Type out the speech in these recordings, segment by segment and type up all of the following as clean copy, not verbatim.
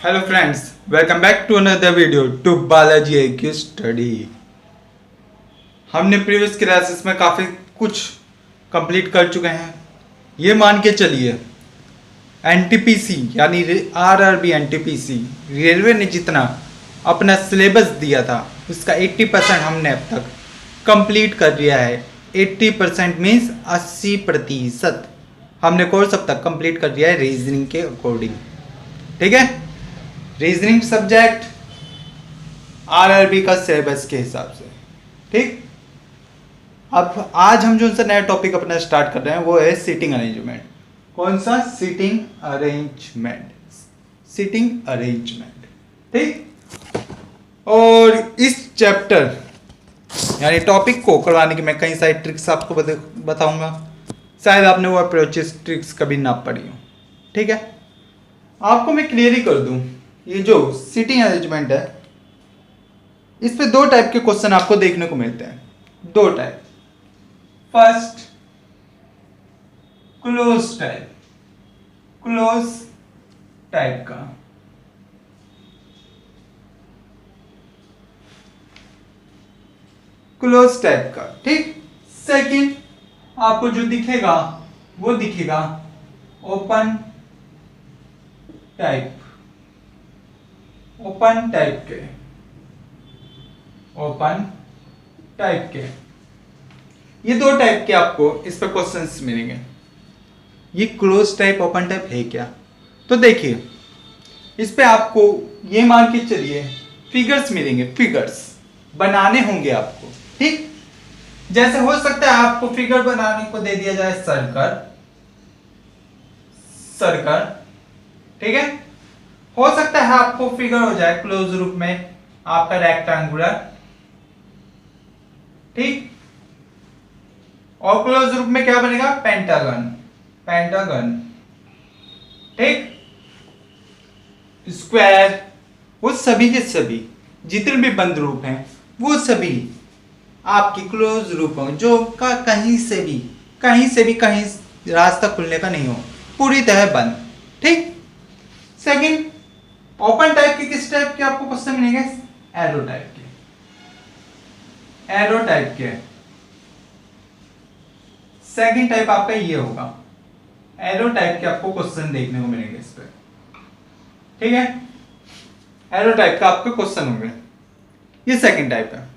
Hello friends, welcome back to another video to Balaji IQ study. हमने previous classes में काफ़ी कुछ कंप्लीट कर चुके हैं। ये मान के चलिए NTPC यानी RRB NTPC रेलवे ने जितना अपना सिलेबस दिया था उसका 80% हमने अब तक कंप्लीट कर लिया है। 80% मीन्स 80% हमने कोर्स अब तक कंप्लीट कर लिया है रीजनिंग के अकॉर्डिंग। ठीक है, रीजनिंग सब्जेक्ट RRB का सिलेबस के हिसाब से। ठीक, अब आज हम जो सा नया टॉपिक अपना स्टार्ट कर रहे हैं वो है सीटिंग अरेंजमेंट। कौन सा? Seating arrangement. Seating arrangement. ठीक, और इस चैप्टर यानी टॉपिक को करवाने की मैं कई सारी ट्रिक्स आपको बताऊंगा। शायद आपने वो अप्रोचेस ट्रिक्स कभी ना पढ़ी हो। ठीक है, आपको मैं क्लियर ही कर दूं, ये जो सीटिंग अरेंजमेंट है इस पे दो टाइप के क्वेश्चन आपको देखने को मिलते हैं। दो type. First, close type. Close type का क्लोज टाइप का। ठीक, सेकंड आपको जो दिखेगा वो दिखेगा ओपन टाइप। ओपन टाइप के। ओपन टाइप के ये दो टाइप के आपको इस पर क्वेश्चंस मिलेंगे। ये क्लोज टाइप ओपन टाइप है क्या? तो देखिए, इस पे आपको ये मान के चलिए फिगर्स मिलेंगे। फिगर्स बनाने होंगे आपको। ठीक, जैसे हो सकता है आपको फिगर बनाने को दे दिया जाए सर्कल। सर्कल, ठीक है। हो सकता है आपको फिगर हो जाए क्लोज रूप में आपका रेक्टेंगुलर। ठीक, और क्लोज रूप में क्या बनेगा? पेंटागन। पेंटागन, ठीक। स्क्वायर, वो सभी के सभी जितने भी बंद रूप हैं वो सभी आपकी क्लोज रूप हो, जो का कहीं से भी कहीं रास्ता खुलने का नहीं हो, पूरी तरह बंद। ठीक, सेकंड ओपन टाइप के किस टाइप के आपको क्वेश्चन मिलेंगे? एरो टाइप के। एरो टाइप के सेकंड टाइप आपका ये होगा। एरो टाइप के आपको क्वेश्चन देखने को मिलेंगे इस पे। ठीक है, एरो टाइप का आपके क्वेश्चन होंगे। ये सेकंड टाइप है।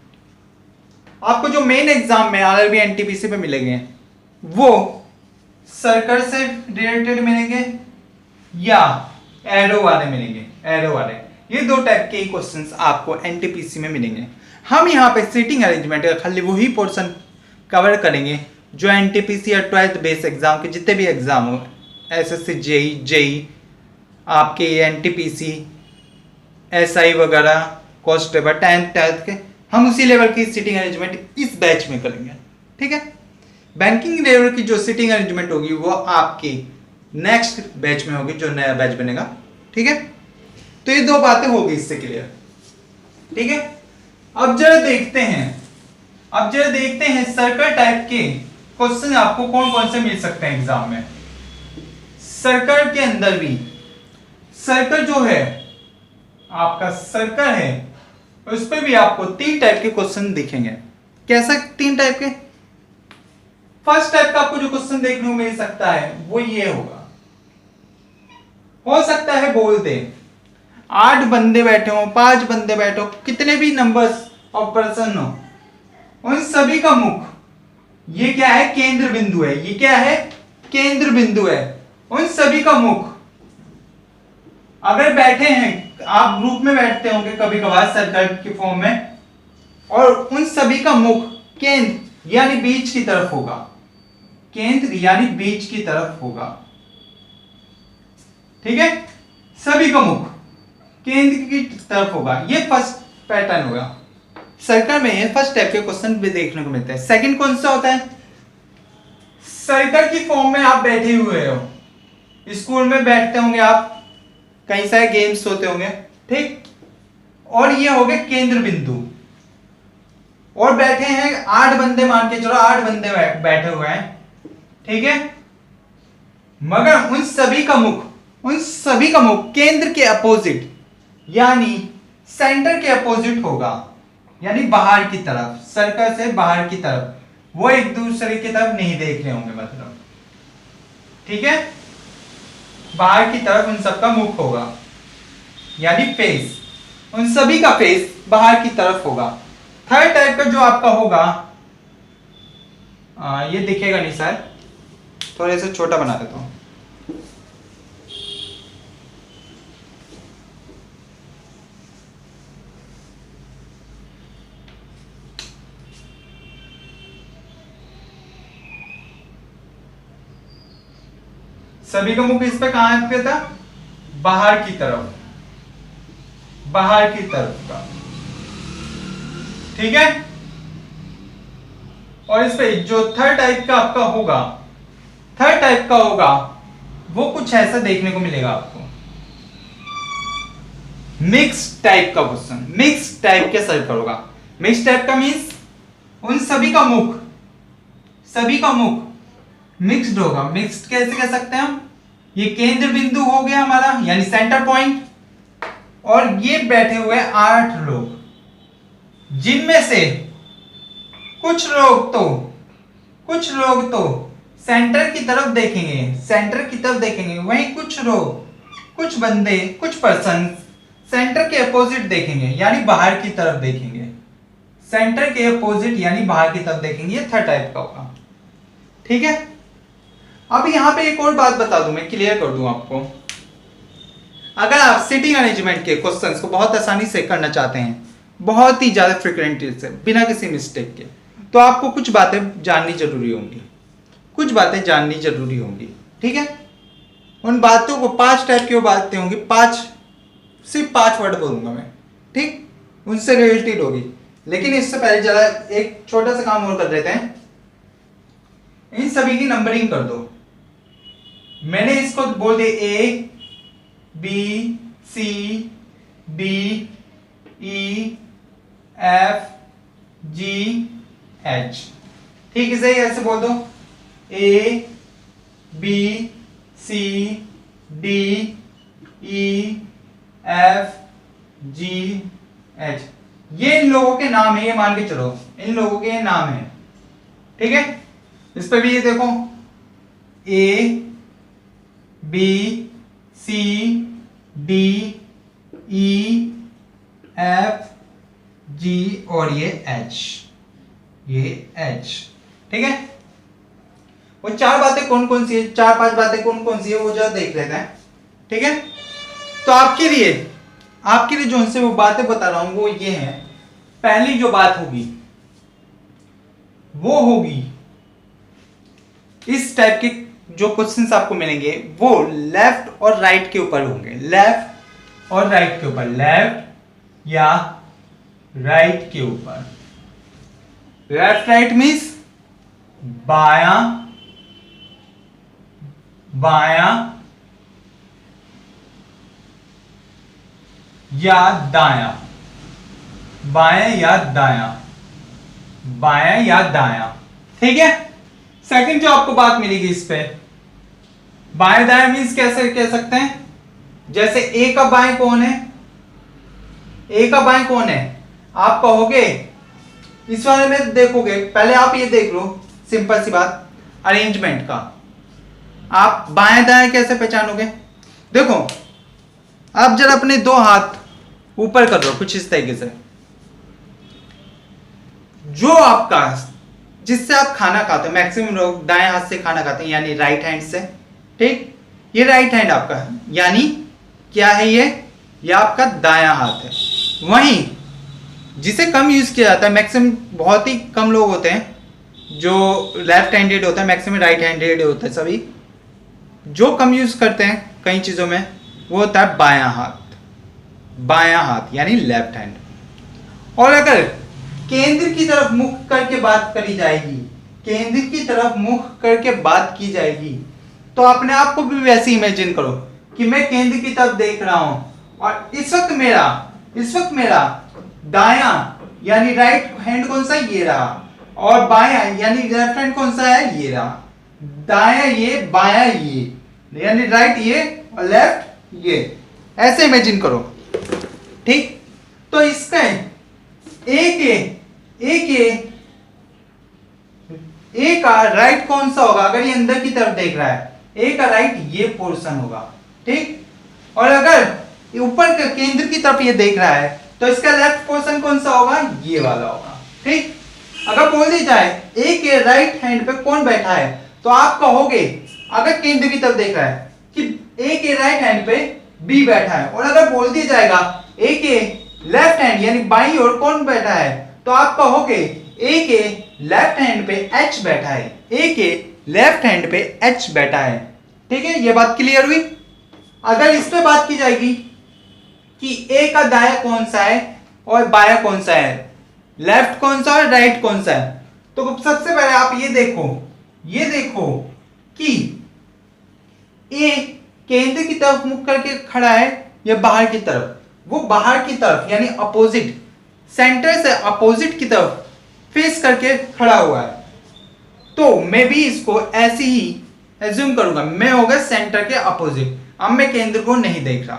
आपको जो मेन एग्जाम में RRB NTPC पे मिलेंगे वो सर्कल से रिलेटेड मिलेंगे या एरो वाले मिलेंगे। एरो वाले, ये दो टाइप के क्वेश्चंस आपको NTPC में मिलेंगे। हम यहाँ पे सीटिंग अरेंजमेंट का खाली वही पोर्शन कवर करेंगे जो NTPC या 12th बेस एग्जाम के जितने भी एग्जाम हो, SSC JEE आपके NTPC SI वगैरह कॉन्स्टेबल 10th के, हम उसी लेवल की सीटिंग अरेंजमेंट इस बैच में करेंगे। ठीक है, बैंकिंग लेवल की जो सीटिंग अरेंजमेंट होगी वो आपकी नेक्स्ट बैच में होगी, जो नया बैच बनेगा। ठीक है, तो ये दो बातें होगी इससे क्लियर। ठीक है, अब जरा देखते हैं सर्कल टाइप के क्वेश्चन आपको कौन कौन से मिल सकते हैं एग्जाम में। सर्कल के अंदर भी, सर्कल जो है आपका सर्कल है उस पे भी आपको तीन टाइप के क्वेश्चन दिखेंगे। कैसा? तीन टाइप के। फर्स्ट टाइप का आपको जो क्वेश्चन देखने को मिल सकता है वो ये होगा। हो सकता है बोल दे 8 बंदे बैठे हो, 5 बंदे बैठे हो, कितने भी नंबर्स ऑफ पर्सन हो, उन सभी का मुख ये क्या है? केंद्र बिंदु है। ये क्या है? केंद्र बिंदु है। उन सभी का मुख अगर बैठे हैं, आप ग्रुप में बैठते होंगे कभी कभार सर्कल के फॉर्म में, और उन सभी का मुख केंद्र यानी बीच की तरफ होगा। केंद्र यानी बीच की तरफ होगा। ठीक है, सभी का मुख केंद्र की तरफ होगा। ये फर्स्ट पैटर्न होगा। सर्कल में ये फर्स्ट टाइप के क्वेश्चन भी देखने को मिलते हैं। सेकंड कौन सा होता है? सर्कल की फॉर्म में आप बैठे हुए हो, स्कूल में बैठते होंगे आप, कई सारे गेम्स होते होंगे। ठीक, और ये हो गए केंद्र बिंदु, और बैठे हैं 8 बंदे, मान के चलो 8 बंदे बैठे हुए हैं। ठीक है, मगर उन सभी का मुख केंद्र के अपोजिट यानी सेंटर के अपोजिट होगा, यानी बाहर की तरफ, सर्कल से बाहर की तरफ, वो एक दूसरे की तरफ नहीं देख रहे होंगे मतलब, ठीक है। बाहर की तरफ उन सबका मुख होगा, यानी फेस, उन सभी का फेस बाहर की तरफ होगा। थर्ड टाइप का जो आपका होगा, ये दिखेगा नहीं सर, थोड़े से छोटा बना देता हूं। सभी का मुख इस पे कहां पे था, बाहर की तरफ, बाहर की तरफ का, ठीक है। और इस पे जो थर्ड टाइप का आपका होगा, थर्ड टाइप का होगा, वो कुछ ऐसा देखने को मिलेगा आपको, मिक्स टाइप का क्वेश्चन, मिक्स टाइप के सर्कल होगा। मिक्स टाइप का मीन्स उन सभी का मुख, सभी का मुख मिक्स्ड होगा। मिक्स्ड कैसे कह सकते हैं हम, ये केंद्र बिंदु हो गया हमारा, यानी सेंटर पॉइंट, और ये बैठे हुए 8 लोग, जिनमें से कुछ लोग तो सेंटर की तरफ देखेंगे, सेंटर की तरफ देखेंगे, वहीं कुछ लोग, कुछ बंदे, कुछ पर्सन सेंटर के अपोजिट देखेंगे, यानी बाहर की तरफ देखेंगे, सेंटर के अपोजिट यानी बाहर की तरफ देखेंगे। ये थर्ड टाइप का होगा, ठीक है। अब यहां पे एक और बात बता दूं, मैं क्लियर कर दूं आपको। अगर आप सिटिंग अरेंजमेंट के क्वेश्चंस को बहुत आसानी से करना चाहते हैं, बहुत ही ज्यादा फ्रिक्वेंटली से, बिना किसी मिस्टेक के, तो आपको कुछ बातें जाननी जरूरी होंगी, कुछ बातें जाननी जरूरी होंगी, ठीक है। उन बातों को 5 टाइप की बातें होंगी, 5, सिर्फ 5 वर्ड बोलूंगा मैं, ठीक, उनसे रिलेटेड होगी। लेकिन इससे पहले जरा एक छोटा सा काम और कर लेते हैं, इन सभी की नंबरिंग कर दो। मैंने इसको बोल दिया A B C D E F G H, ठीक, इसे ऐसे बोल दो, A B C D E F G H, ये इन लोगों के नाम है, ये मान के चलो इन लोगों के नाम है, ठीक है। इस पे भी ये देखो, A B C D E F G और ये एच, ठीक है। वो 4 बातें कौन कौन सी है, 4-5 बातें कौन कौन सी है, वो जरा देख लेते हैं, ठीक है। तो आपके लिए जो उनसे वो बातें बता रहा हूं वो ये है। पहली जो बात होगी वो होगी, इस टाइप के जो क्वेश्चंस आपको मिलेंगे वो लेफ्ट और राइट के ऊपर होंगे, लेफ्ट और राइट के ऊपर, लेफ्ट या राइट के ऊपर। लेफ्ट राइट मीन्स बायां बायां या दायां, बायां या दायां, बायां या दायां, ठीक है। सेकंड जो आपको बात मिलेगी इस पे, बाएं दाएं मीन्स कैसे कह सकते हैं, जैसे ए का बाएं कौन है, ए का बाएं कौन है, आप कहोगे, इस वाले में देखोगे, पहले आप ये देख लो, सिंपल सी बात अरेंजमेंट का, आप बाएं दाएं कैसे पहचानोगे। देखो आप जरा अपने 2 हाथ ऊपर कर दो कुछ इस तरीके से, जो आपका, जिससे आप खाना खाते हो, मैक्सिमम लोग दाएं हाथ से खाना खाते हैं, यानी राइट हैंड से, ठीक, ये राइट हैंड आपका है, यानी क्या है ये आपका दायां हाथ है। वहीं जिसे कम यूज किया जाता है, मैक्सिमम बहुत ही कम लोग होते हैं जो लेफ्ट हैंडेड होता है, मैक्सिमम राइट हैंडेड होता है, सभी जो कम यूज करते हैं कई चीजों में वो होता है बायां हाथ यानी लेफ्ट हैंड। और अगर केंद्र की तरफ मुख करके बात करी जाएगी, केंद्र की तरफ मुख करके बात की जाएगी, तो अपने आप को भी वैसे इमेजिन करो कि मैं केंद्र की तरफ देख रहा हूं, और इस वक्त मेरा दायां यानी राइट हैंड कौन सा, ये रहा, और बायां यानी लेफ्ट हैंड कौन सा है, ये रहा, दायां ये, बायां ये, यानी राइट ये और लेफ्ट ये, ऐसे इमेजिन करो। ठीक, तो इसका ए का राइट कौन सा होगा? अगर ये अंदर की तरफ देख रहा है, ए का राइट ये पोर्शन होगा, ठीक। और अगर ये ऊपर के केंद्र की तरफ ये देख रहा है तो इसका लेफ्ट पोर्शन कौन सा होगा? ये वाला होगा, ठीक। अगर बोल दी जाए ए के राइट हैंड पे कौन बैठा है, तो आप कहोगे, अगर केंद्र की तरफ देख रहा है, कि ए के राइट हैंड पे बी बैठा है। और अगर बोल दिया जाएगा ए के लेफ्ट हैंड यानी बाईं ओर कौन बैठा है, तो आप कहोगे ए के लेफ्ट हैंड पे एच बैठा है, ए के लेफ्ट हैंड पे एच बैठा है, ठीक है। ये बात क्लियर हुई। अगर इस पे बात की जाएगी कि ए का दाया कौन सा है और बाया कौन सा है, लेफ्ट कौन सा और राइट कौन सा है, तो सबसे पहले आप ये देखो कि ए केंद्र की तरफ मुख करके खड़ा है या बाहर की तरफ। वो बाहर की तरफ यानी अपोजिट, सेंटर से अपोजिट की तरफ फेस करके खड़ा हुआ है। तो मैं भी इसको ऐसे ही एज्यूम करूंगा, मैं होगा सेंटर के अपोजिट। अब मैं केंद्र को नहीं देख रहा,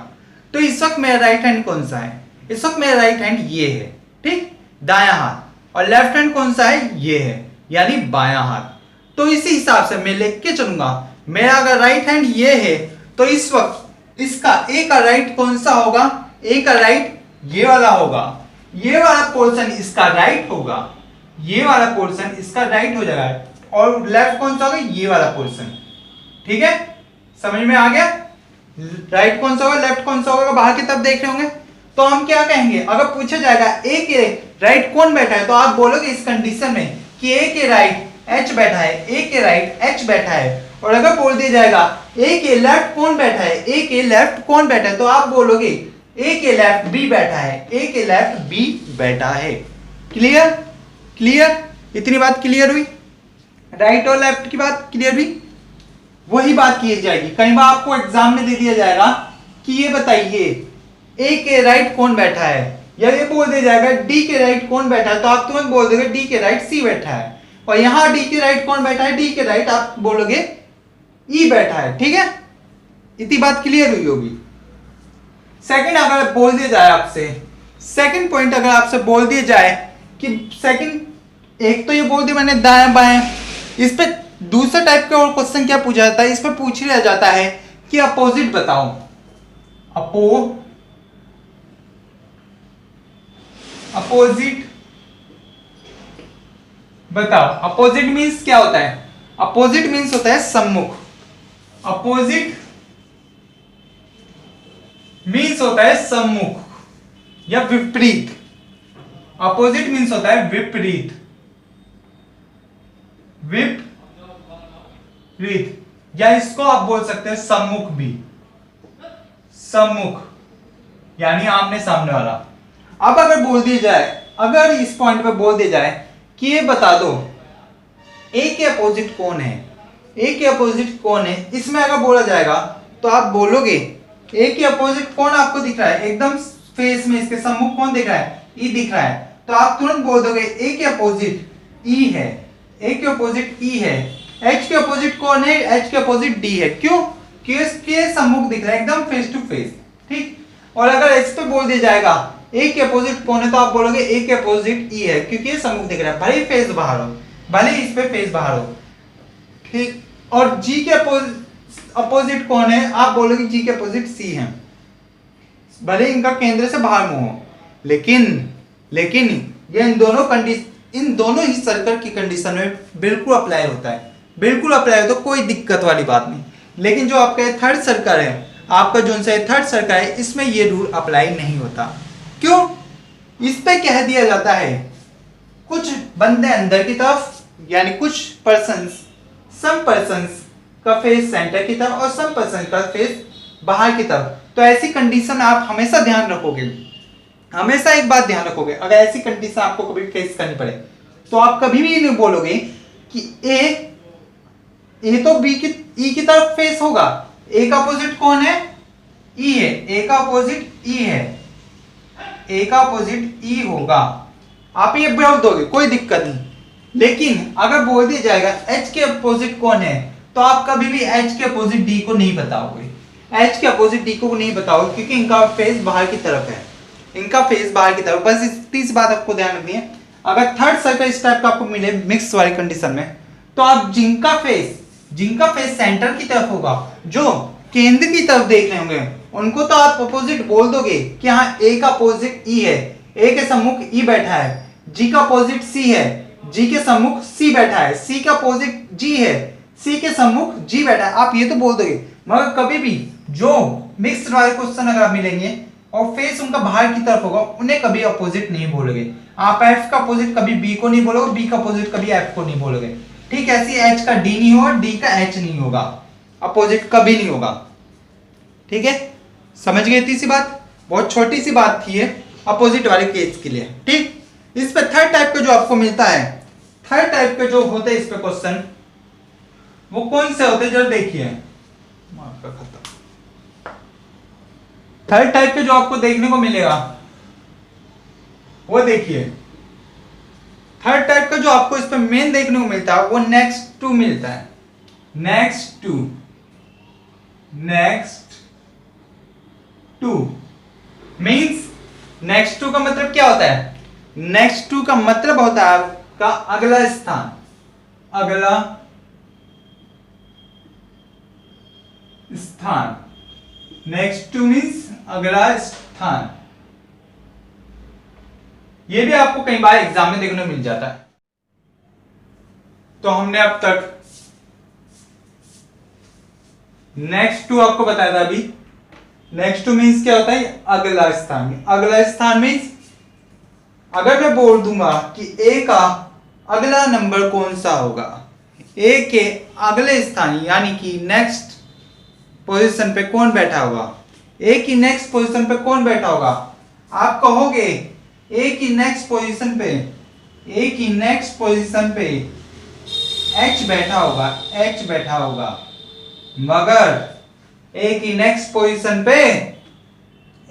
तो इस वक्त मेरा राइट हैंड कौन सा है? इस वक्त मेरा राइट हैंड ये है, ठीक, दायां हाथ। और लेफ्ट हैंड कौन सा है? ये है, यानी बायां हाथ। तो इसी हिसाब से मैं लेके के चलूंगा। मेरा अगर राइट हैंड ये है तो इस वक्त इसका ए का राइट कौन सा होगा? ए का राइट ये वाला होगा, ये वाला पोर्शन इसका राइट होगा, ये वाला पोर्शन इसका राइट हो जाएगा। और लेफ्ट कौन सा होगा? ये वाला पोर्शन, ठीक है। समझ में आ गया? राइट कौन सा होगा, लेफ्ट कौन सा होगा? बाहर की तरफ देख रहे होंगे। तो हम क्या कहेंगे, अगर पूछा जाएगा ए के राइट कौन बैठा है, तो आप बोलोगे इस कंडीशन में कि ए के राइट एच बैठा है, ए के राइट एच बैठा है। और अगर बोल दिया जाएगा ए के लेफ्ट कौन बैठा है, ए के लेफ्ट कौन बैठा है, तो आप बोलोगे ए के लेफ्ट बी बैठा है, ए के लेफ्ट बी बैठा है। क्लियर? क्लियर? इतनी बात क्लियर हुई? राइट और लेफ्ट की बात क्लियर हुई? वही बात की जाएगी। कई बार आपको एग्जाम में दे दिया जाएगा कि ये बताइए ए के राइट कौन बैठा है, या ये बोल दिया जाएगा डी के राइट कौन बैठा है, तो आप तुरंत बोल दोगे डी के राइट सी बैठा है। और यहां डी के राइट कौन बैठा है, डी के राइट आप बोलोगे ई बैठा है, ठीक है। इतनी बात क्लियर हुई होगी। सेकंड अगर बोल दिया जाए आपसे, सेकंड पॉइंट अगर आपसे बोल दिया जाए कि सेकंड, एक तो ये बोल दिया मैंने दाएं बाएं, इस पे दूसरा टाइप का और क्वेश्चन क्या पूछा जाता है, इस पे पूछ लिया जाता है कि अपोजिट बताओ। अपोजिट बताओ। अपोजिट मींस क्या होता है? अपोजिट मींस होता है सम्मुख। अपोजिट मींस होता है सम्मुख या विपरीत। अपोजिट मींस होता है विपरीत। विपरीत, या इसको आप बोल सकते हैं सम्मुख भी। सम्मुख यानी आमने सामने वाला। अब अगर बोल दिया जाए, अगर इस पॉइंट पे बोल दिया जाए कि ये बता दो ए के अपोजिट कौन है, ए के अपोजिट कौन है, इसमें अगर बोला जाएगा तो आप बोलोगे ए के अपोजिट कौन आपको दिख रहा है, एकदम फेस में इसके सम्मुख कौन दिख रहा है? ई दिख रहा है। तो आप तुरंत बोल दोगे ए के अपोजिट ई है, ए के अपोजिट ई है। एच के अपोजिट कौन है? एच के अपोजिट डी है। क्यों? क्योंकि इसके सम्मुख दिख रहा है एकदम फेस टू फेस, ठीक। और अगर इस पे बोल दिया जाएगा ए के अपोजिट कौन है, तो आप बोलोगे ए के अपोजिट ई है, क्योंकि ये सम्मुख दिख रहा है, भले ही फेस बाहर हो, भले ही इस पे फेस बाहर हो, ठीक। और जी के अपोजिट कौन है, आप बोलोगे जी के अपोजिट सी है, भले इनका केंद्र से बाहर मुंह हो। लेकिन ये इन दोनों ही सर्कल की कंडीशन में बिल्कुल अप्लाई होता है, बिल्कुल अप्लाई होता है, कोई दिक्कत वाली बात नहीं। लेकिन जो आपका थर्ड सर्कल है, आपका जो सा थर्ड सर्कल है, इसमें ये रूल अप्लाई नहीं होता। क्यों? इस पे कह दिया जाता है कुछ बंदे अंदर की तरफ, यानी कुछ पर्सन्स, सम पर्सन्स का फेस सेंटर की तरफ और सम पर्सन का फेस बाहर की तरफ। तो ऐसी कंडीशन आप हमेशा ध्यान रखोगे, हमेशा एक बात ध्यान रखोगे, अगर ऐसी कंडीशन आपको कभी फेस करनी पड़े तो आप कभी भी नहीं बोलोगे कि ए तो बी की ई की तरफ फेस होगा। ए का अपोजिट कौन है? ई है। ए का अपोजिट ई है, ए का अपोजिट ई होगा, आप ये बोल दोगे, कोई दिक्कत नहीं। लेकिन अगर बोल दिया जाएगा एच के अपोजिट कौन है, तो आप कभी भी एच के अपोजिट डी को नहीं बताओगे, एच के अपोजिट डी को नहीं बताओगे, क्योंकि इनका फेस बाहर की तरफ है। इनका फेस बाहर की तरफ। बस इतनी सी बात आपको ध्यान रखनी है। अगर थर्ड सर्कल इस टाइप का आपको मिले मिक्स वाली कंडीशन में, तो आप जिनका फेस सेंटर की तरफ होगा, जो केंद्र की तरफ देख रहे होंगे, उनको तो आप अपोजिट बोल दोगे कि हाँ ए का अपोजिट ई है, ए के सम्मुख ई बैठा है, जी का अपोजिट सी है, जी के सम्मुख सी बैठा है, सी का अपोजिट जी है, सी के सम्मुख जी बैठा है, आप ये तो बोल दोगे। मगर कभी भी जो मिक्स्ड वाले क्वेश्चन अगर मिलेंगे और फेस उनका बाहर की तरफ होगा, उन्हें कभी अपोजिट नहीं बोलोगे। आप एफ का अपोजिट कभी बी को नहीं बोलोगे, बी का अपोजिट कभी एफ को नहीं बोलोगे। ठीक, ऐसी एच का डी नहीं होगा, डी का एच नहीं होगा, अपोजिट कभी नहीं होगा। ठीक है, समझ गए इतनी सी बात? बहुत छोटी सी बात थी ये अपोजिट वाले केस के लिए। ठीक, इस पे थर्ड टाइप का जो आपको मिलता है, थर्ड टाइप के जो होते हैं इस पे क्वेश्चन, वो कौन से होते हैं जरा देखिए। आपका खत्म। थर्ड टाइप के जो आपको देखने को मिलेगा वो देखिए, थर्ड टाइप का जो आपको इस पे मेन देखने को मिलता है वो नेक्स्ट टू मिलता है। Next to means, next to का मतलब क्या होता है? नेक्स्ट टू का मतलब होता है आपका अगला स्थान, अगला स्थान। नेक्स्ट टू मींस अगला स्थान। ये भी आपको कई बार एग्जाम में देखने को मिल जाता है। तो हमने अब तक नेक्स्ट टू आपको बताया था। अभी नेक्स्ट टू मींस क्या होता है? अगला स्थान। अगला स्थान मींस अगर मैं बोल दूंगा कि ए का अगला नंबर कौन सा होगा, ए के अगले स्थान यानी कि नेक्स्ट पोजीशन पे कौन बैठा होगा, ए की नेक्स्ट पोजीशन पे कौन बैठा होगा, आप कहोगे ए की नेक्स्ट पोजीशन पे, ए की नेक्स्ट पोजीशन पे एच बैठा होगा, एच बैठा होगा। मगर ए की नेक्स्ट पोजीशन पे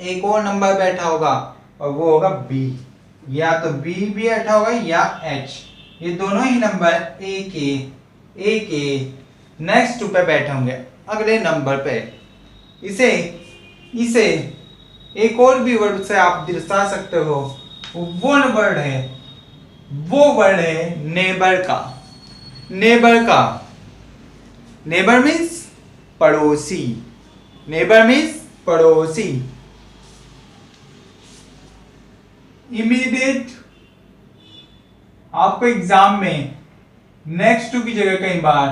एक और नंबर बैठा होगा और वो होगा बी। या तो बी भी बैठा होगा या एच, ये दोनों ही नंबर ए के नेक्स्ट टू पे बैठे होंगे, अगले नंबर पे। इसे एक और भी वर्ड से आप दर्शा सकते हो। वो वर्ड है नेबर का। नेबर मीन्स पड़ोसी। नेबर मीन्स पड़ोसी। इमीडिएट आपको एग्जाम में नेक्स्ट टू की जगह कई बार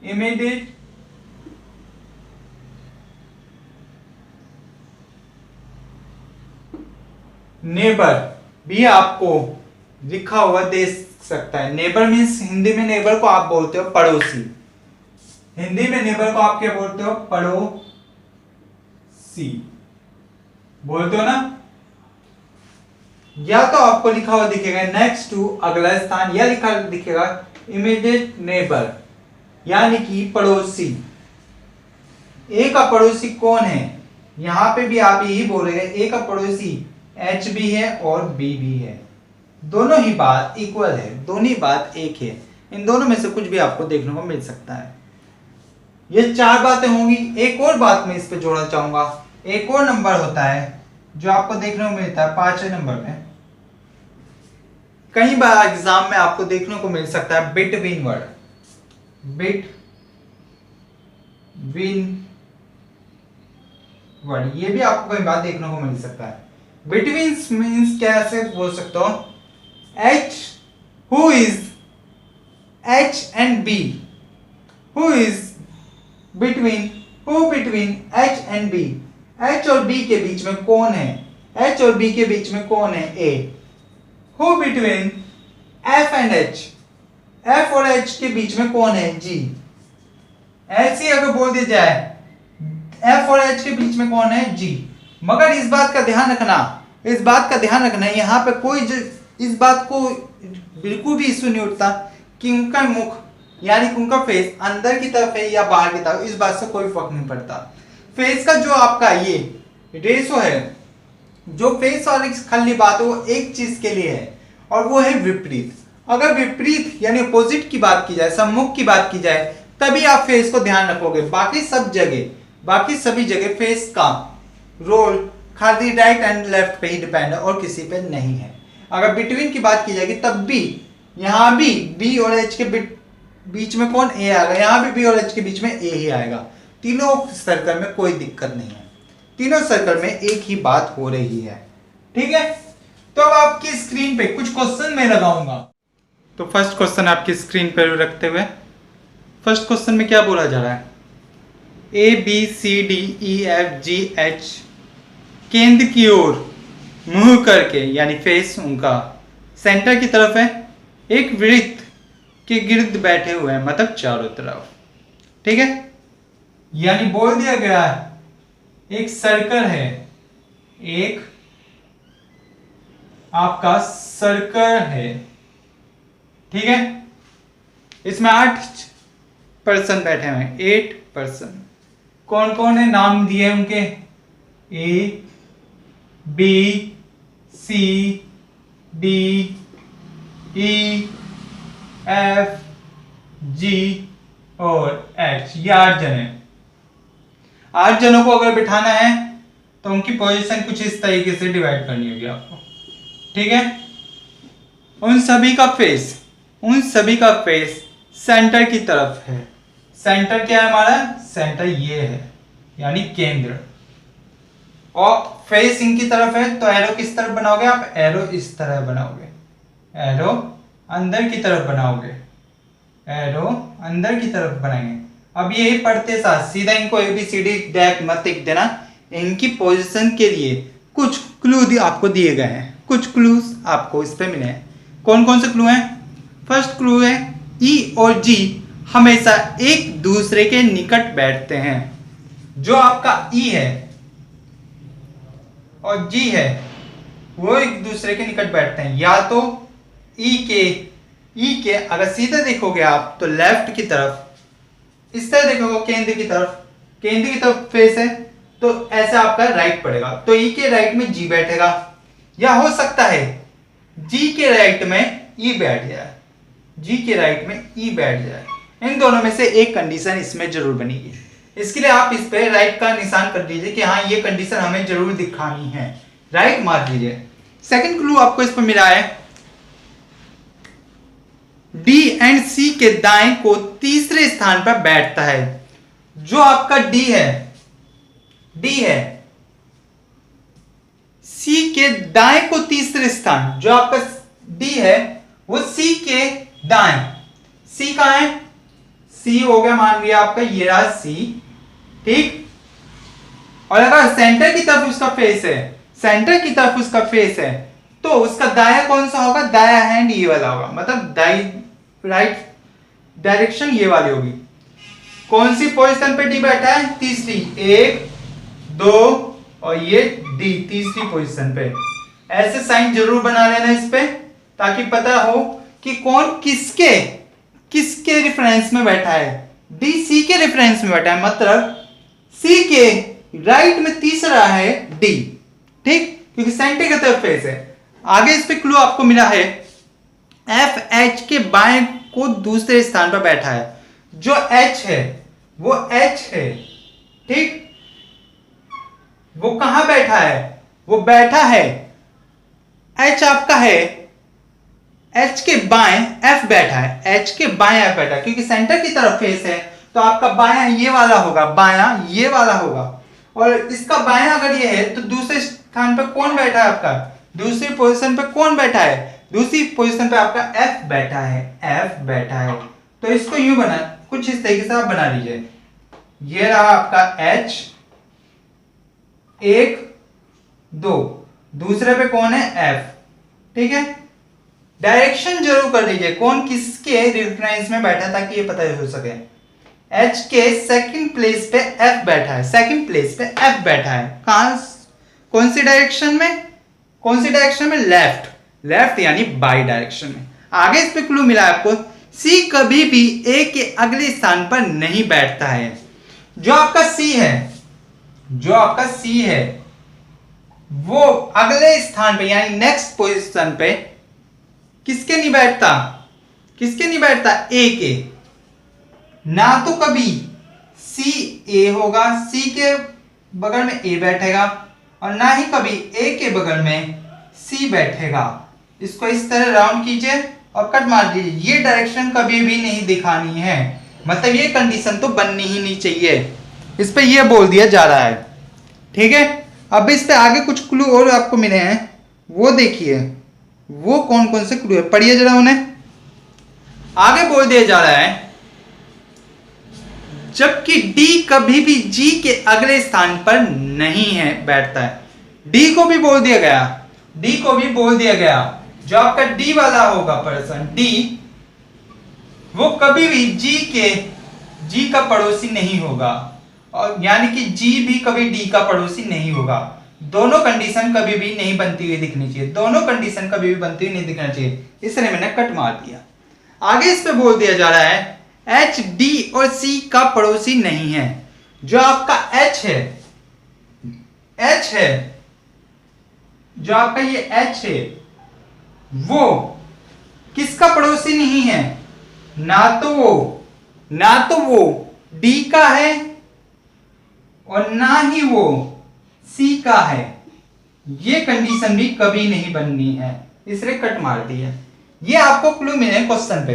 इमीडिएट नेबर भी आपको लिखा हुआ दे सकता है। नेबर मीन्स हिंदी में नेबर को आप बोलते हो पड़ोसी। हिंदी में नेबर को आप क्या बोलते हो? पड़ोसी बोलते हो ना। या तो आपको लिखा हुआ दिखेगा नेक्स्ट टू अगला स्थान, या लिखा दिखेगा इमीडिएट नेबर यानी कि पड़ोसी। ए का पड़ोसी कौन है? यहां पे भी आप यही बोलेंगे, ए का पड़ोसी एच भी है और बी भी है। दोनों ही बात इक्वल है, दोनों ही बात एक है। इन दोनों में से कुछ भी आपको देखने को मिल सकता है। ये चार बातें होंगी। एक और बात मैं इस पे जोड़ना चाहूंगा। एक और नंबर होता है जो आपको देखने को मिलता है 5वें नंबर में। कई बार एग्जाम में आपको देखने को मिल सकता है बिटवीन वर्ड। बिटवीन वर्ड, ये भी आपको कई बार देखने को मिल सकता है। बिटवीन मीन्स कैसे बोल सकते हो? H who is H and B, who is between H and B. H और बी के बीच में कौन है? एच और बी के बीच में कौन है? A. Who between F and H, F और एच के बीच में कौन है? जी। ऐसे अगर बोल दिया जाए एफ और एच के बीच में कौन है? जी। मगर इस बात का ध्यान रखना, यहाँ पे कोई इस बात को बिल्कुल भी इश्यू नहीं उठता कि उनका मुख यानी कि उनका फेस अंदर की तरफ है या बाहर की तरफ। इस बात से कोई फर्क नहीं पड़ता। फेस का जो आपका ये रेशो है, जो फेस वाली खाली बात है, वो एक चीज के लिए है और वो है विपरीत। अगर विपरीत यानी अपोजिट की बात की जाए, सम्मुख की बात की जाए, तभी आप फेस को ध्यान रखोगे। बाकी सभी जगह फेस का रोल खाली राइट एंड लेफ्ट पे ही डिपेंड है और किसी पे नहीं है। अगर बिटवीन की बात की जाएगी तब भी यहाँ भी बी और एच के बीच में कौन ए आएगा, यहाँ भी बी और एच के बीच में ए ही आएगा। तीनों सर्कल में कोई दिक्कत नहीं है, तीनों सर्कल में एक ही बात हो रही है। ठीक है, तो अब आपकी स्क्रीन पे कुछ क्वेश्चन मैं लगाऊंगा। तो फर्स्ट क्वेश्चन आपकी स्क्रीन पर रखते हुए, फर्स्ट क्वेश्चन में क्या बोला जा रहा है, A B C D E F G H केंद्र की ओर मुंह करके यानी फेस उनका सेंटर की तरफ है, एक वृत्त के गिर्द बैठे हुए हैं, मतलब चारों तरफ। ठीक है, यानी बोल दिया गया है एक सर्कल है, एक आपका सर्कल है। ठीक है, इसमें 8 पर्सन बैठे हुए हैं, 8 पर्सन। कौन कौन है, नाम दिए उनके, A B C D E F G और एच, ये 8 जन है। 8 जनों को अगर बिठाना है तो उनकी पोजीशन कुछ इस तरीके से डिवाइड करनी होगी आपको। ठीक है, उन सभी का फेस सेंटर की तरफ है। सेंटर क्या है हमारा, सेंटर ये है यानी केंद्र, और फेस इनकी तरफ है। तो एरो किस तरफ बनाओगे आप, एरो इस तरह बनाओगे, एरो अंदर की तरफ बनाओगे, एरो अंदर की तरफ बनाएंगे। अब ये पढ़ते साथ सीधा इनको ABCD डायरेक्ट मत लिख देना, इनकी पोजीशन के लिए कुछ क्लू आपको दिए गए हैं, कुछ क्लूज आपको इस पे मिले हैं। कौन कौन से क्लू हैं, फर्स्ट क्लू है E और G हमेशा एक दूसरे के निकट बैठते हैं। जो आपका E है और G है वो एक दूसरे के निकट बैठते हैं, या तो E के अगर सीधे देखोगे आप तो लेफ्ट की तरफ, इस तरह देखोगे केंद्र की तरफ फेस है तो ऐसा आपका राइट पड़ेगा, तो E के राइट में G बैठेगा, या हो सकता है G के राइट में E बैठ जाए, G के राइट में E बैठ जाए। इन दोनों में से एक कंडीशन इसमें जरूर बनेगी। इसके लिए आप इस पे राइट का निशान कर दीजिए कि हाँ ये कंडीशन हमें जरूर दिखानी है, राइट मार दीजिए। सेकंड क्लू आपको इस पर मिला है, D एंड C के दाएं को तीसरे स्थान पर बैठता है। जो आपका D है C के दाएं को तीसरे स्थान, जो आपका D है वो C के दाएं, C कहां है, C हो गया मान लिया आपका ये रहा C। ठीक, और अगर सेंटर की तरफ उसका फेस है, तो उसका दाया कौन सा होगा, दाया हैंड ये वाला होगा, मतलब राइट डायरेक्शन ये वाली होगी। कौन सी पोजीशन पे डी बैठा है, तीसरी, 1 2 और ये डी तीसरी पोजीशन पे। ऐसे साइन जरूर बना लेना इस पे, ताकि पता हो कि कौन किसके रेफरेंस में बैठा है। डी सी के रेफरेंस में बैठा है, मतलब सी के राइट में तीसरा है डी। ठीक, क्योंकि सेंटर की तरफ फेस है। आगे इस पे क्लू आपको मिला है, एफ एच के बाएं को दूसरे स्थान पर बैठा है। जो एच है वो एच है। ठीक, वो कहां बैठा है, वो बैठा है, एच आपका है, एच के बाएं एफ बैठा है, एच के बाएं एफ बैठा है, क्योंकि सेंटर की तरफ फेस है तो आपका बायां ये वाला होगा, बायां ये वाला होगा, और इसका बायां अगर ये है तो दूसरे स्थान पर कौन बैठा है आपका, दूसरी पोजीशन पे कौन बैठा है, दूसरी पोजीशन पे आपका एफ बैठा है, एफ बैठा है। तो इसको यूं बना, कुछ इस तरीके से आप बना लीजिए। ये रहा आपका एच 1 2, दूसरे पे कौन है, एफ। ठीक है, डायरेक्शन जरूर कर लीजिए कौन किसके रेफरेंस में बैठा है, ताकि ये पता हो सके। एच के सेकंड प्लेस पे एफ बैठा है, सेकंड प्लेस पे एफ बैठा है। कहां, कौन सी डायरेक्शन में, लेफ्ट यानी बाई डायरेक्शन में। आगे इस पे क्लू मिला आपको, सी कभी भी ए के अगले स्थान पर नहीं बैठता है। जो आपका सी है वो अगले स्थान पे यानी नेक्स्ट पोजीशन पे किसके नहीं बैठता, ए के। ना तो कभी सी ए होगा, सी के बगल में ए बैठेगा, और ना ही कभी ए के बगल में सी बैठेगा। इसको इस तरह राउंड कीजिए और कट मार दीजिए। ये डायरेक्शन कभी भी नहीं दिखानी है, मतलब ये कंडीशन तो बननी ही नहीं चाहिए। इस पे ये बोल दिया जा रहा है, ठीक है। अब इस पे आगे कुछ क्लू और आपको मिले हैं, वो देखिए वो कौन कौन से क्लू है, पढ़िए जरा उन्हें। आगे बोल दिया जा रहा है जबकि डी कभी भी जी के अगले स्थान पर नहीं है बैठता है। डी को भी बोल दिया गया, डी को भी बोल दिया गया जो आपका डी वाला होगा पर्सन, डी वो कभी भी जी का पड़ोसी नहीं होगा, और यानी कि जी भी कभी डी का पड़ोसी नहीं होगा। दोनों कंडीशन कभी भी नहीं बनती हुई दिखनी चाहिए, दोनों कंडीशन कभी भी बनती हुई नहीं दिखना चाहिए, इसलिए मैंने कट मार दिया। आगे इस पे बोल दिया जा रहा है एच डी और सी का पड़ोसी नहीं है। जो आपका एच है, एच है, जो आपका ये एच है वो किसका पड़ोसी नहीं है? ना तो वो डी का है और ना ही वो सी का है। ये कंडीशन भी कभी नहीं बननी है, इसलिए कट मार दिया। ये आपको क्लू मिले क्वेश्चन पे,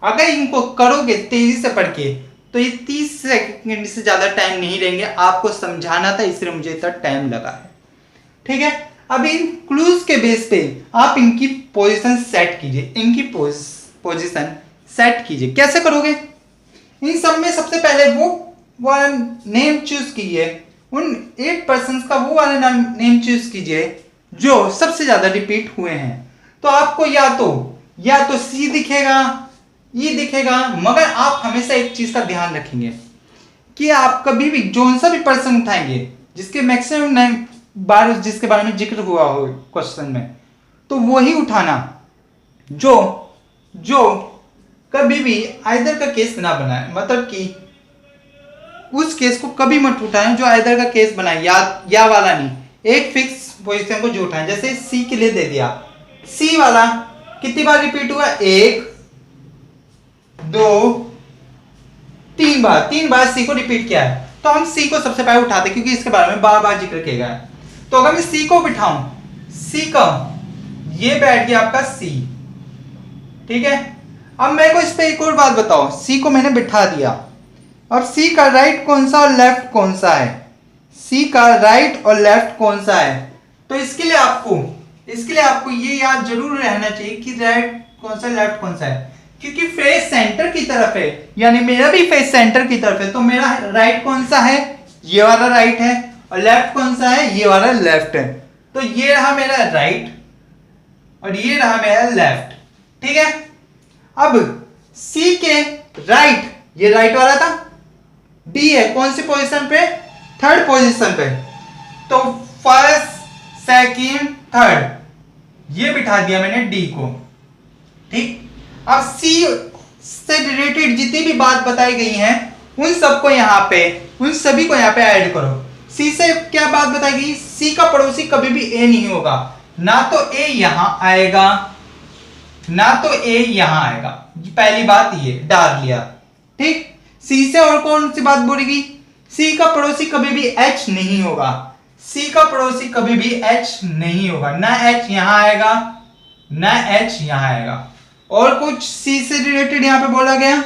अगर इनको करोगे तेजी से पढ़ के तो ये 30 सेकंड से ज्यादा टाइम नहीं लेंगे। आपको समझाना था इसलिए मुझे इतना टाइम लगा है, ठीक है। अब इन क्लूज के बेस पे आप इनकी पोजीशन सेट कीजिए, इनकी पोजीशन सेट कीजिए। कैसे करोगे? इन सब में सबसे पहले वो वाला नेम चूज कीजिए, उन 8 पर्सन्स का वो वाला नेम चूज कीजिए जो सबसे ज्यादा रिपीट हुए हैं। तो आपको या तो सी दिखेगा, ई दिखेगा, मगर आप हमेशा एक चीज का ध्यान रखेंगे कि आप कभी भी जोन सा भी पर्सन उठाएंगे जिसके मैक्सिमम 9 बार जिसके बारे में जिक्र हुआ हो क्वेश्चन में, तो वही उठाना जो कभी भी आइदर का केस ना बनाए, मतलब कि उस केस को कभी मत उठाएं जो आइदर का केस बनाए, या वाला नहीं, एक फिक्स पोजीशन को जो उठाएं। जैसे सी के लिए दे दिया, सी वाला कितनी बार रिपीट हुआ? 1 2 3 बार सी को रिपीट किया है, तो हम सी को सबसे पहले उठाते क्योंकि इसके बारे में बार बार जिक्र किया गया है। तो अगर मैं सी को बिठाऊं, सी का ये बैठ गया आपका सी, ठीक है। अब मेरे को इस पे एक और बात बताओ, सी को मैंने बिठा दिया, अब सी का राइट कौन सा और लेफ्ट कौन सा है? सी का राइट और लेफ्ट कौन सा है? तो इसके लिए आपको ये याद जरूर रहना चाहिए कि राइट कौन सा लेफ्ट कौन सा है, क्योंकि फेस सेंटर की तरफ है, यानी मेरा भी फेस सेंटर की तरफ है। तो मेरा राइट कौन सा है? ये वाला राइट है, और लेफ्ट कौन सा है? ये वाला लेफ्ट है। तो ये रहा मेरा राइट और ये रहा मेरा लेफ्ट, ठीक है। अब सी के राइट, ये राइट वाला था, डी है कौन सी पोजीशन पे? 3rd पोजीशन पे। तो फर्स्ट सेकंड थर्ड, ये बिठा दिया मैंने डी को, ठीक। अब सी से रिलेटेड जितनी भी बात बताई गई है उन सभी को यहाँ पे ऐड करो। सी से क्या बात बताई गई? सी का पड़ोसी कभी भी ए नहीं होगा, ना तो ए यहां आएगा ना तो ए यहां आएगा। पहली बात ये डाल लिया, ठीक। सी से और कौन सी बात बोलेगी? सी का पड़ोसी कभी भी एच नहीं होगा, सी का पड़ोसी कभी भी एच नहीं होगा, ना एच यहां आएगा ना एच यहां आएगा। और कुछ सी से रिलेटेड यहां पे बोला गया?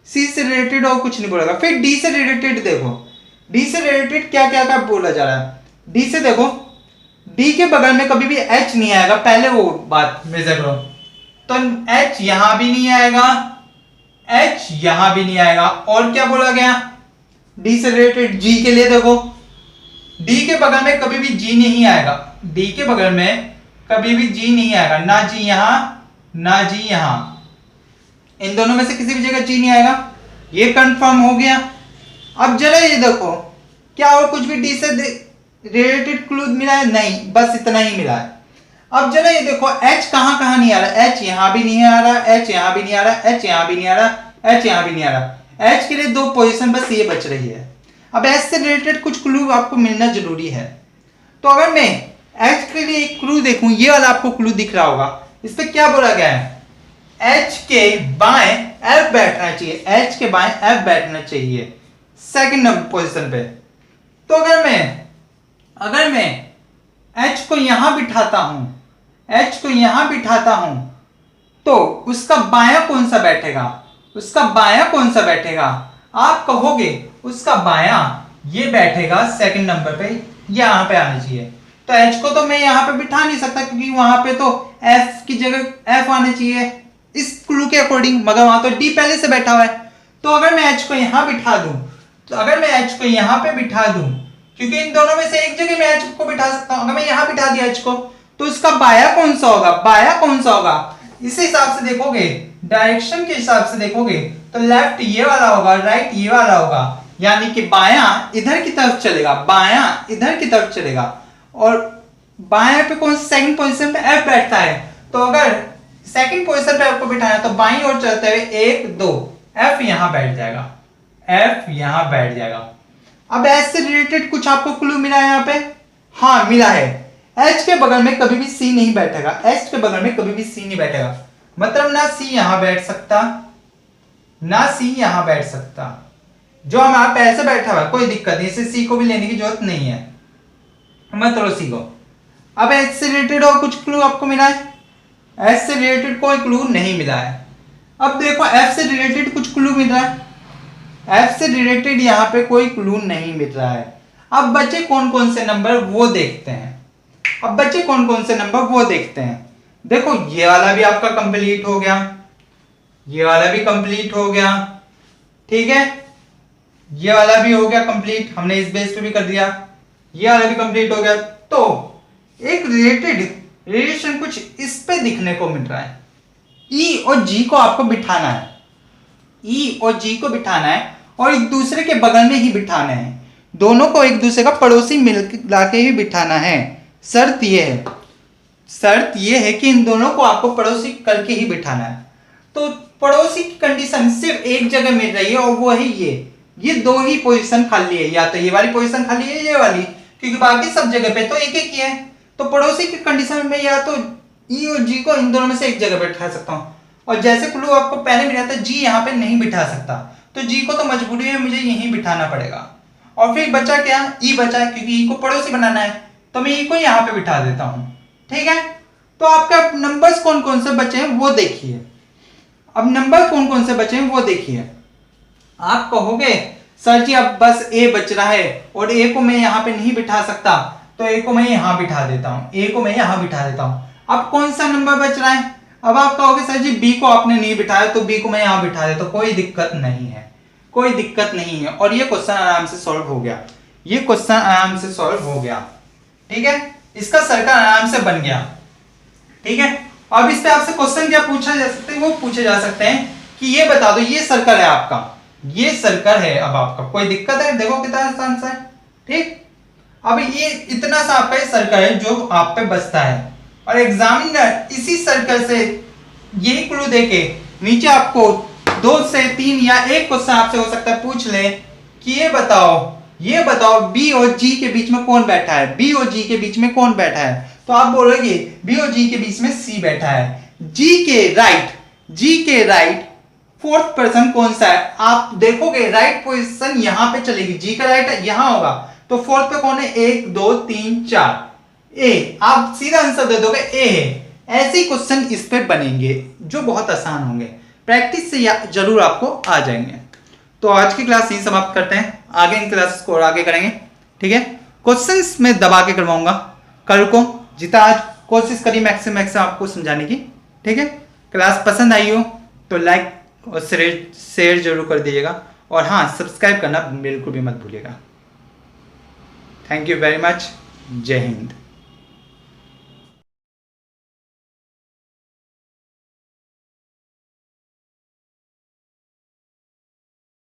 सी से रिलेटेड और कुछ नहीं बोला गया। फिर डी से रिलेटेड देखो, डी से रिलेटेड क्या क्या क्या बोला जा रहा है? डी से देखो, डी के बगल में कभी भी एच नहीं आएगा, पहले वो बात मेजर करो। तो एच यहां भी नहीं आएगा, एच यहां भी नहीं आएगा। और क्या बोला गया? डी से रिलेटेड जी के लिए देखो, डी के बगल में कभी भी जी नहीं आएगा, डी के बगल में कभी भी जी नहीं आएगा, ना जी यहां ना जी यहां, इन दोनों में से किसी भी जगह जी नहीं आएगा। ये कंफर्म हो गया। अब जरा ये देखो, क्या और कुछ भी डी से रिलेटेड क्लू मिला है? नहीं, बस इतना ही मिला है। अब जरा ये देखो, एच कहां कहां नहीं आ रहा? एच यहां भी नहीं आ रहा, एच यहां भी नहीं आ रहा, एच यहां भी नहीं आ रहा, एच यहां भी नहीं आ रहा। एच के लिए 2 पोजीशन बस ये बच रही है। अब एच से रिलेटेड कुछ क्लू आपको मिलना जरूरी है। तो अगर मैं एच के लिए एक क्लू देखूं, ये वाला आपको क्लू दिख रहा होगा, इस पे क्या बोला गया है? एच के बाएं एफ बैठना चाहिए, एच के बाएं एफ बैठना चाहिए 2nd पोजीशन पे। तो अगर मैं एच को यहां बिठाता हूं, एच को यहां बिठाता हूं, तो उसका बायां कौन सा बैठेगा, उसका बायां कौन सा बैठेगा, आप कहोगे उसका बायां ये बैठेगा सेकंड नंबर पे, यहां पे आना चाहिए। तो एच को तो मैं यहां पे बिठा नहीं सकता क्योंकि वहां पे तो एफ की जगह एफ आना चाहिए इस क्लू के अकॉर्डिंग, मगर वहां तो डी पहले से बैठा हुआ है। तो अगर मैं एच को यहां बिठा दूं, तो अगर मैं एच को यहां पे बिठा दूं, क्योंकि इन दोनों में से एक जगह मैं एच को बिठा सकता हूं, अगर मैं यहां बिठा दिया एच को, तो उसका बाया कौन सा होगा, बाया कौन सा होगा, इस हिसाब से देखोगे, डायरेक्शन के हिसाब से देखोगे तो लेफ्ट ये वाला होगा, राइट ये वाला होगा, यानी कि बायां इधर की तरफ चलेगा, बायां इधर की तरफ चलेगा, और बायां पे कौन सेकंड पोजीशन पे एफ बैठता है, तो अगर सेकंड पोजीशन पे एफ को बिठाना है तो बाईं ओर चलते हुए 1 2 एफ यहां बैठ जाएगा, एफ यहां बैठ जाएगा। अब एच से रिलेटेड कुछ आपको क्लू मिला है यहाँ पे, हाँ मिला है, एच के बगल में कभी भी सी नहीं बैठेगा, एच के बगल में कभी भी सी नहीं बैठेगा, मतलब ना सी यहां बैठ सकता, ना सी यहां बैठ सकता, जो हमारा पे ऐसे बैठा हुआ है कोई दिक्कत नहीं, इसे सी को भी लेने की जरूरत नहीं है, मत लो सी को। अब एच से रिलेटेड और कुछ क्लू आपको मिला है, एच से रिलेटेड कोई क्लू नहीं मिला है। अब देखो एफ से रिलेटेड कुछ क्लू मिल रहा है, एफ से रिलेटेड यहां पे कोई क्लू नहीं मिल रहा है। अब बचे कौन कौन से नंबर वो देखते हैं, अब बचे कौन कौन से नंबर वो देखते हैं। देखो ये वाला भी आपका कंप्लीट हो गया, ये वाला भी कंप्लीट हो गया, ठीक है, ये वाला भी हो गया कंप्लीट, हमने इस बेस पे भी कर दिया, ये वाला भी कंप्लीट हो गया। तो एक रिलेशन कुछ इस पे दिखने को मिल रहा है, ई और जी को आपको बिठाना है, ई और जी को बिठाना है और एक दूसरे के बगल में ही बिठाना है, दोनों को एक दूसरे का पड़ोसी मिला के ही बिठाना है। शर्त यह है कि इन दोनों को आपको पड़ोसी करके ही बिठाना है। तो पड़ोसी की कंडीशन सिर्फ एक जगह मिल रही है और वो है ये दो ही पोजीशन खाली है, या तो ये वाली पोजीशन खाली है ये वाली, क्योंकि बाकी सब जगह पे तो एक एक ही है। तो पड़ोसी की कंडीशन में या तो ई और जी को इन दोनों में से एक जगह बैठा सकता हूँ, और जैसे क्लू आपको पहले मिला था जी यहाँ पे नहीं बिठा सकता, तो जी को तो मजबूरी है मुझे यहीं बिठाना पड़ेगा। और फिर बचा क्या, ई बचा, क्योंकि ई को पड़ोसी बनाना है तो मैं ई को यहाँ पे बिठा देता हूँ, ठीक है। तो आपका नंबर्स कौन कौन से बचे हैं वो देखिए, अब नंबर कौन कौन से बचे हैं वो देखिए। आप कहोगे सर जी अब बस ए बच रहा है और ए को मैं यहाँ पे नहीं बिठा सकता, तो ए को मैं यहाँ बिठा देता हूँ, ए को मैं यहाँ बिठा देता हूँ। अब कौन सा नंबर बच रहा है, अब आप कहोगे सर जी बी को आपने नहीं बिठाया तो बी को मैं यहाँ बिठा देता हूँ, कोई दिक्कत नहीं है, कोई दिक्कत नहीं है। और ये क्वेश्चन आराम से सॉल्व हो गया, ये क्वेश्चन आराम से सॉल्व हो गया, ठीक है, इसका सर्कल आराम से बन गया, ठीक है। अब इस पे आपसे क्वेश्चन क्या पूछा जा सकते हैं, वो पूछे जा सकते हैं कि ये बता दो ये सर्कल है आपका, ये सर्कल है अब आपका, कोई दिक्कत है, देखो कितना आसान सा है, ठीक। अब ये इतना सा आपका सर्कल है जो आप पे बचता है, और एग्जामिनर इसी सर्कल से यही क्लू देके नीचे आपको 2 से 3 या एक क्वेश्चन आपसे हो सकता है पूछ ले कि ये बताओ बी और जी के बीच में कौन बैठा है, बी और जी के बीच में कौन बैठा है, तो आप बोलोगे बी और जी के बीच में सी बैठा है, जी के राइट फोर्थ पर्सन कौन सा है, आप देखोगे राइट पोजीशन यहां पे चलेगी, जी का राइट यहां होगा, तो फोर्थ पे कौन है, 1 2 3 4 ए, आप सीधा आंसर दे दोगे ए है। ऐसे क्वेश्चन इस पे बनेंगे जो बहुत आसान होंगे, प्रैक्टिस से जरूर आपको आ जाएंगे। तो आज की क्लास यही समाप्त करते हैं, आगे इन क्लासेस को और आगे करेंगे, ठीक है। क्वेश्चंस में दबा के करवाऊंगा, कल को जितना आज कोशिश करिए मैक्सिमम आपको समझाने की, ठीक है। क्लास पसंद आई हो तो लाइक और शेयर जरूर कर दीजिएगा, और हाँ सब्सक्राइब करना बिल्कुल भी मत भूलिएगा। थैंक यू वेरी मच, जय हिंद।